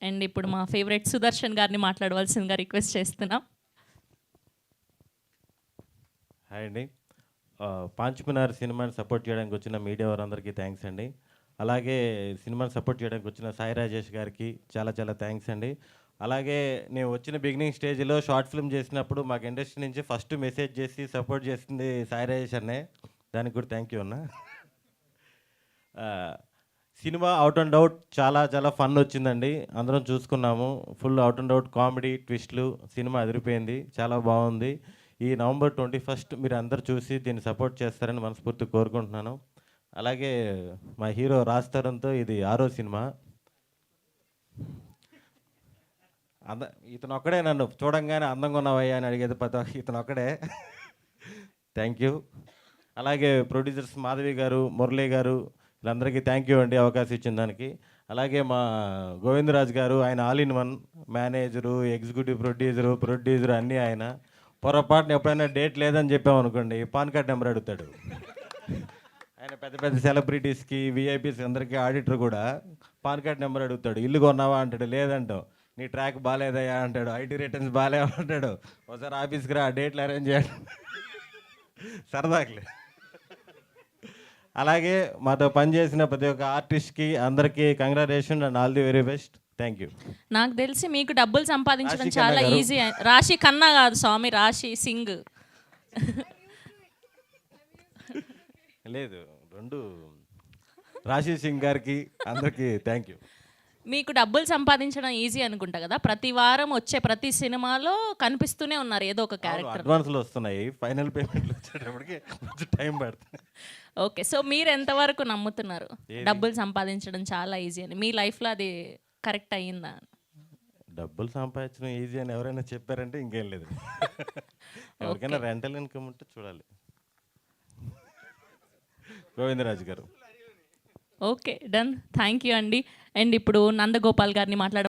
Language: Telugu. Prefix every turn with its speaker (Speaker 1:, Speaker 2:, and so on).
Speaker 1: అండ్ ఇప్పుడు మా ఫేవరెట్ సుదర్శన్ గారిని మాట్లాడవలసిందిగా రిక్వెస్ట్ చేస్తున్నాం.
Speaker 2: హాయ్ అండి. పాంచ్మినార్ సినిమాని సపోర్ట్ చేయడానికి వచ్చిన మీడియా వారందరికీ థ్యాంక్స్ అండి. అలాగే సినిమాని సపోర్ట్ చేయడానికి వచ్చిన సాయి రాజేష్ గారికి చాలా చాలా థ్యాంక్స్ అండి. అలాగే నేను వచ్చిన బిగినింగ్ స్టేజ్లో షార్ట్ ఫిల్మ్ చేసినప్పుడు మాకు ఇండస్ట్రీ నుంచి ఫస్ట్ మెసేజ్ చేసి సపోర్ట్ చేసింది సాయి రాజేష్ అన్నే. దానికి కూడా థ్యాంక్ యూ అన్న. సినిమా అవుట్ అండ్ అవుట్ చాలా చాలా ఫన్ వచ్చిందండి. అందరం చూసుకున్నాము. Full out and out comedy ట్విస్ట్లు, సినిమా అదిరిపోయింది, చాలా బాగుంది. ఈ నవంబర్ 21 మీరు అందరు చూసి దీన్ని సపోర్ట్ చేస్తారని మనస్ఫూర్తిగా కోరుకుంటున్నాను. అలాగే మా హీరో రాజ్ తరుణ్తో ఇది 6వ సినిమా. ఇతను ఒక్కడే నన్ను చూడంగానే అందంగా ఉన్నావయ్యా అని అడిగేది ఇతను ఒక్కడే. Thank you. అలాగే ప్రొడ్యూసర్స్ మాధవి గారు, మురళీ గారు, వీళ్ళందరికీ థ్యాంక్ యూ అండి అవకాశం ఇచ్చిన దానికి. అలాగే మా గోవిందరాజ్ గారు, ఆయన all in one, manager, executive producer అన్నీ ఆయన. పొరపాటున ఎప్పుడైనా డేట్ లేదని చెప్పామనుకోండి, పాన్ కార్డ్ నెంబర్ అడుగుతాడు. ఆయన పెద్ద పెద్ద సెలబ్రిటీస్కి, విఐపీస్ అందరికీ ఆడిటర్ కూడా పాన్ కార్డ్ నెంబర్ అడుగుతాడు. ఇల్లు కొన్నావా అంటాడు, లేదంటాం. నీ ట్రాక్ బాగాలేదయ్యా అంటాడు, ఐటీ రిటర్న్స్ బాగాలేవా అంటాడు. ఒకసారి ఆఫీస్కి రా, డేట్లు అరేంజ్ చేయాలి, సరదాకులే. అలాగే మాతో పనిచేసిన ప్రతి ఒక్క ఆర్టిస్ట్కి అందరికీ congratulation and all the very best. Thank you.
Speaker 1: నాకు తెలిసి మీకు డబ్బులు సంపాదించడం చాలా ఈజీ. రాశి కన్నా కాదు స్వామి, రాశి సింగ్.
Speaker 2: లేదు, రెండు. రాశి సింగ్ గారికి అందరికీ థ్యాంక్ యూ.
Speaker 1: మీకు డబ్బులు సంపాదించడం ఈజీ అనుకుంటా కదా, ప్రతి వారం వచ్చే ప్రతి సినిమాలో కనిపిస్తూనే ఉన్నారు ఏదో ఒక క్యారెక్టర్.
Speaker 2: అడ్వాన్స్లు వస్తున్నాయి, ఫైనల్ పేమెంట్లు వచ్చేటప్పటికి కొంచెం టైం పడుతుంది.
Speaker 1: ఓకే, సో మీరు ఎంతవరకు నమ్ముతున్నారు డబ్బులు సంపాదించడం చాలా ఈజీ అని? మీ లైఫ్లో అది కరెక్ట్ అయ్యిందా?
Speaker 2: డబ్బులు సంపాదించడం ఈజీ అని ఎవరైనా చెప్పారంటే ఇంకేం లేదు. ఎవరికైనా రెంటల్ ఇన్కమ్ ఉంటే చూడాలి. గోవిందరాజు గారు.
Speaker 1: Okay, done. థ్యాంక్ యూ అండి. అండ్ ఇప్పుడు నందగోపాల్ గారిని